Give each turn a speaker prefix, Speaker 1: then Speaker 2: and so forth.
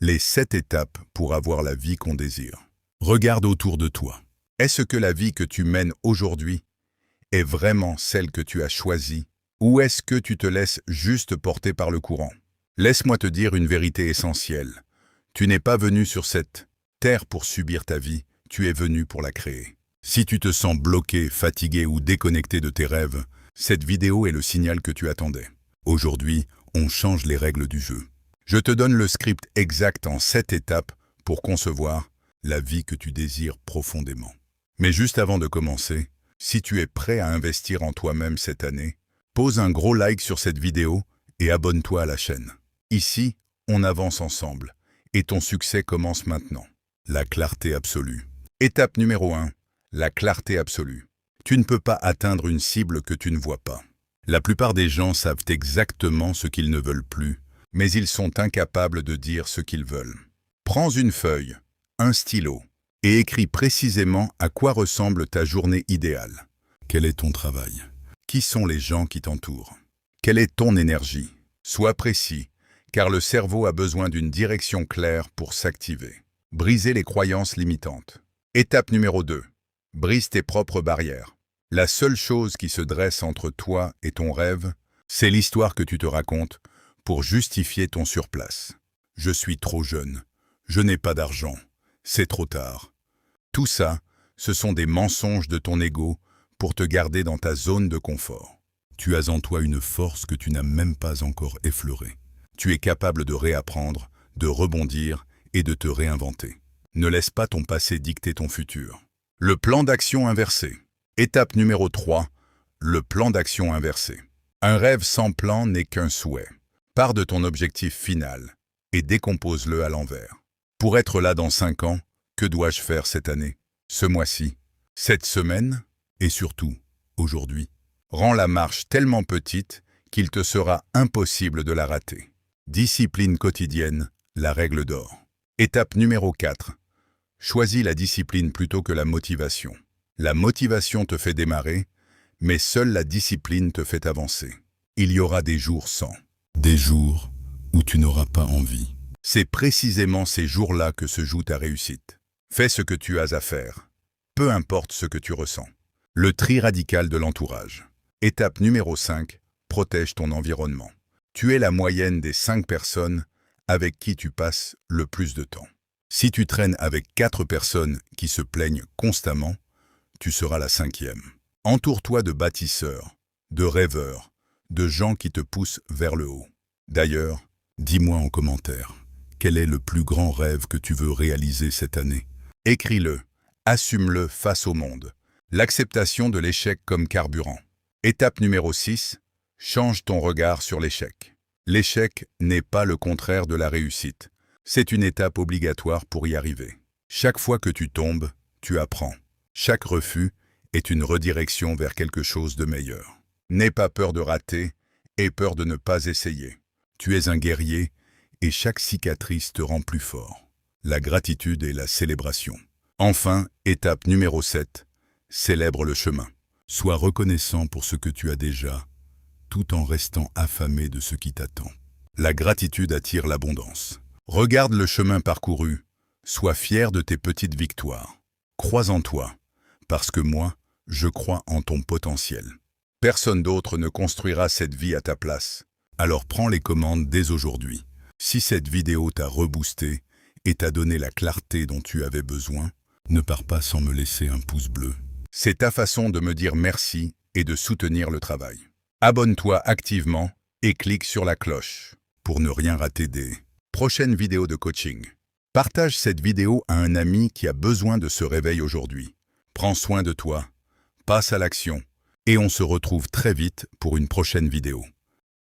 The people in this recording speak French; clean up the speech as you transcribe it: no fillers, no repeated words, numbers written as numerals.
Speaker 1: Les 7 étapes pour avoir la vie qu'on désire. Regarde autour de toi. Est-ce que la vie que tu mènes aujourd'hui est vraiment celle que tu as choisie, ou est-ce que tu te laisses juste porter par le courant? Laisse-moi te dire une vérité essentielle. Tu n'es pas venu sur cette terre pour subir ta vie, tu es venu pour la créer. Si tu te sens bloqué, fatigué ou déconnecté de tes rêves, cette vidéo est le signal que tu attendais. Aujourd'hui, on change les règles du jeu. Je te donne le script exact en 7 étapes pour concevoir la vie que tu désires profondément. Mais juste avant de commencer, si tu es prêt à investir en toi-même cette année, pose un gros like sur cette vidéo et abonne-toi à la chaîne. Ici, on avance ensemble et ton succès commence maintenant. La clarté absolue. Étape numéro 1. La clarté absolue. Tu ne peux pas atteindre une cible que tu ne vois pas. La plupart des gens savent exactement ce qu'ils ne veulent plus, mais ils sont incapables de dire ce qu'ils veulent. Prends une feuille, un stylo, et écris précisément à quoi ressemble ta journée idéale. Quel est ton travail? Qui sont les gens qui t'entourent? Quelle est ton énergie? Sois précis, car le cerveau a besoin d'une direction claire pour s'activer. Briser les croyances limitantes. Étape numéro 2. Brise tes propres barrières. La seule chose qui se dresse entre toi et ton rêve, c'est l'histoire que tu te racontes pour justifier ton surplace. Je suis trop jeune. Je n'ai pas d'argent. C'est trop tard. Tout ça, ce sont des mensonges de ton ego pour te garder dans ta zone de confort. Tu as en toi une force que tu n'as même pas encore effleurée. Tu es capable de réapprendre, de rebondir et de te réinventer. Ne laisse pas ton passé dicter ton futur. Le plan d'action inversé. Étape numéro 3. Le plan d'action inversé. Un rêve sans plan n'est qu'un souhait. Pars de ton objectif final et décompose-le à l'envers. Pour être là dans 5 ans, que dois-je faire cette année, ce mois-ci, cette semaine et surtout, aujourd'hui? Rends la marche tellement petite qu'il te sera impossible de la rater. Discipline quotidienne, la règle d'or. Étape numéro 4. Choisis la discipline plutôt que la motivation. La motivation te fait démarrer, mais seule la discipline te fait avancer. Il y aura des jours sans. Des jours où tu n'auras pas envie. C'est précisément ces jours-là que se joue ta réussite. Fais ce que tu as à faire, peu importe ce que tu ressens. Le tri radical de l'entourage. Étape numéro 5. Protège ton environnement. Tu es la moyenne des 5 personnes avec qui tu passes le plus de temps. Si tu traînes avec 4 personnes qui se plaignent constamment, tu seras la 5e. Entoure-toi de bâtisseurs, de rêveurs, de gens qui te poussent vers le haut. D'ailleurs, dis-moi en commentaire, quel est le plus grand rêve que tu veux réaliser cette année? Écris-le, assume-le face au monde. L'acceptation de l'échec comme carburant. Étape numéro 6. Change ton regard sur l'échec. L'échec n'est pas le contraire de la réussite. C'est une étape obligatoire pour y arriver. Chaque fois que tu tombes, tu apprends. Chaque refus est une redirection vers quelque chose de meilleur. N'aie pas peur de rater et peur de ne pas essayer. Tu es un guerrier et chaque cicatrice te rend plus fort. La gratitude et la célébration. Enfin, étape numéro 7. Célèbre le chemin. Sois reconnaissant pour ce que tu as déjà, tout en restant affamé de ce qui t'attend. La gratitude attire l'abondance. Regarde le chemin parcouru. Sois fier de tes petites victoires. Crois en toi, parce que moi, je crois en ton potentiel. Personne d'autre ne construira cette vie à ta place. Alors prends les commandes dès aujourd'hui. Si cette vidéo t'a reboosté et t'a donné la clarté dont tu avais besoin, ne pars pas sans me laisser un pouce bleu. C'est ta façon de me dire merci et de soutenir le travail. Abonne-toi activement et clique sur la cloche pour ne rien rater des prochaines vidéos de coaching. Partage cette vidéo à un ami qui a besoin de ce réveil aujourd'hui. Prends soin de toi, passe à l'action et on se retrouve très vite pour une prochaine vidéo.